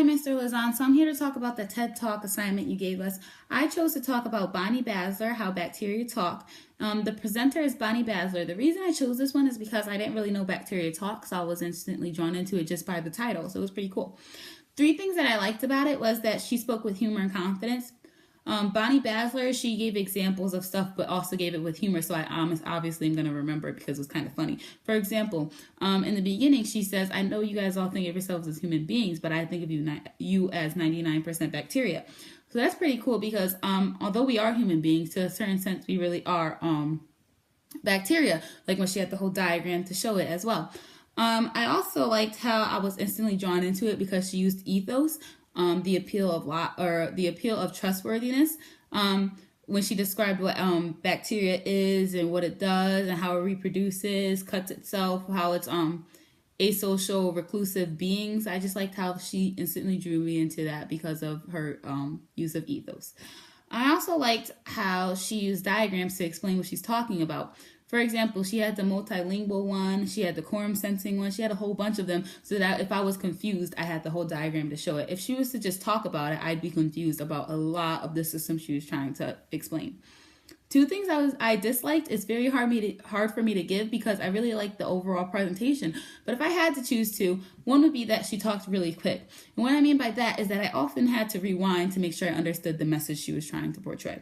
Mr. Lazan. So I'm here to talk about the TED Talk assignment you gave us. I chose to talk about Bonnie Basler, How Bacteria Talk. The presenter is Bonnie Basler. The reason I chose this one is because I didn't really know bacteria talk, so I was instantly drawn into it just by the title, so it was pretty cool. 3 things that I liked about it was that she spoke with humor and confidence. Bonnie Basler, she gave examples of stuff, but also gave it with humor. So I obviously am going to remember it because it was kind of funny. For example, in the beginning, she says, I know you guys all think of yourselves as human beings, but I think of you as 99% bacteria. So that's pretty cool because although we are human beings, to a certain sense, we really are bacteria. Like when she had the whole diagram to show it as well. I also liked how I was instantly drawn into it because she used ethos. The appeal of trustworthiness, when she described what bacteria is and what it does and how it reproduces, cuts itself, how it's asocial, reclusive beings. I just liked how she instantly drew me into that because of her use of ethos. I also liked how she used diagrams to explain what she's talking about. For example, she had the multilingual one, she had the quorum sensing one, she had a whole bunch of them so that if I was confused, I had the whole diagram to show it. If she was to just talk about it, I'd be confused about a lot of the system she was trying to explain. 2 things I disliked. It's very hard for me to give because I really like the overall presentation. But if I had to choose 2, one would be that she talked really quick. And what I mean by that is that I often had to rewind to make sure I understood the message she was trying to portray.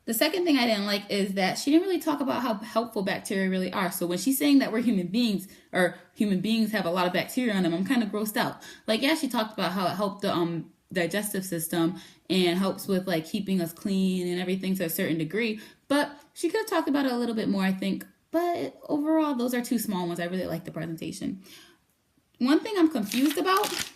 The second thing I didn't like is that she didn't really talk about how helpful bacteria really are. So when she's saying that we're human beings, or human beings have a lot of bacteria on them, I'm kind of grossed out. Like, yeah, she talked about how it helped the digestive system and helps with like keeping us clean and everything to a certain degree. But she could have talked about it a little bit more, I think. But overall, those are 2 small ones. I really like the presentation. One thing I'm confused about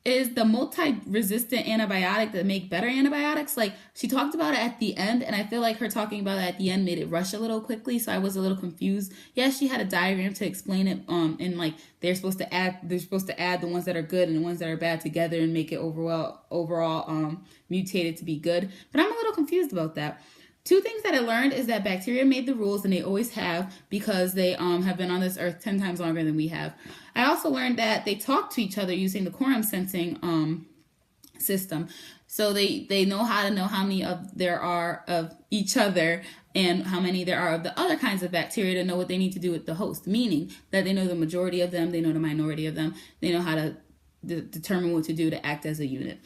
is the multi-resistant antibiotic that make better antibiotics. Like, she talked about it at the end, and I feel like her talking about it at the end made it rush a little quickly, so I was a little confused. Yeah, she had a diagram to explain it, and like they're supposed to add the ones that are good and the ones that are bad together and make it overall mutated to be good. But I'm a little confused about that. 2 things that I learned is that bacteria made the rules, and they always have, because they have been on this earth 10 times longer than we have. I also learned that they talk to each other using the quorum sensing system. So they know how many there are of each other and how many there are of the other kinds of bacteria to know what they need to do with the host, meaning that they know the majority of them, they know the minority of them, they know how to determine what to do to act as a unit.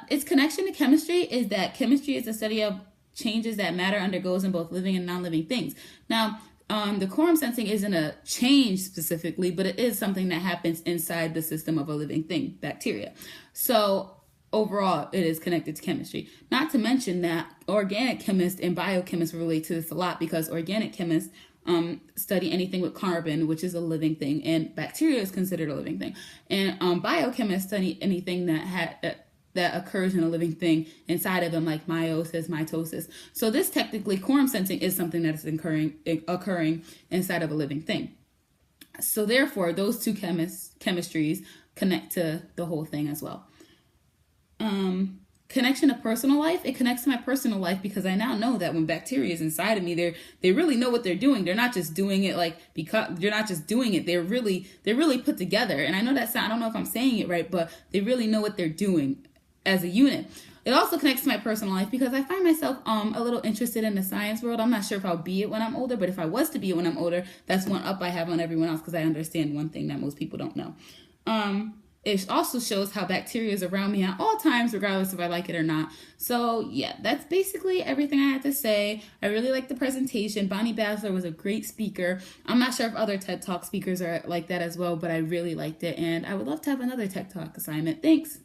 Its connection to chemistry is that chemistry is the study of changes that matter undergoes in both living and non-living things. Now, the quorum sensing isn't a change specifically, but it is something that happens inside the system of a living thing, bacteria. So overall, it is connected to chemistry. Not to mention that organic chemists and biochemists relate to this a lot because organic chemists study anything with carbon, which is a living thing, and bacteria is considered a living thing. And biochemists study anything that occurs in a living thing inside of them, like meiosis, mitosis. So this technically, quorum sensing is something that is occurring inside of a living thing. So therefore, those 2 chemistries connect to the whole thing as well. Connection to personal life, it connects to my personal life because I now know that when bacteria is inside of me, they really know what they're doing. They're not just doing it They're really put together. And I know I don't know if I'm saying it right, but they really know what they're doing as a unit. It also connects to my personal life because I find myself a little interested in the science world. I'm not sure if I'll be it when I'm older, but if I was to be it when I'm older, that's one up I have on everyone else because I understand one thing that most people don't know. It also shows how bacteria is around me at all times, regardless if I like it or not. So yeah, that's basically everything I had to say. I really liked the presentation. Bonnie Basler was a great speaker. I'm not sure if other TED Talk speakers are like that as well, but I really liked it. And I would love to have another TED Talk assignment. Thanks.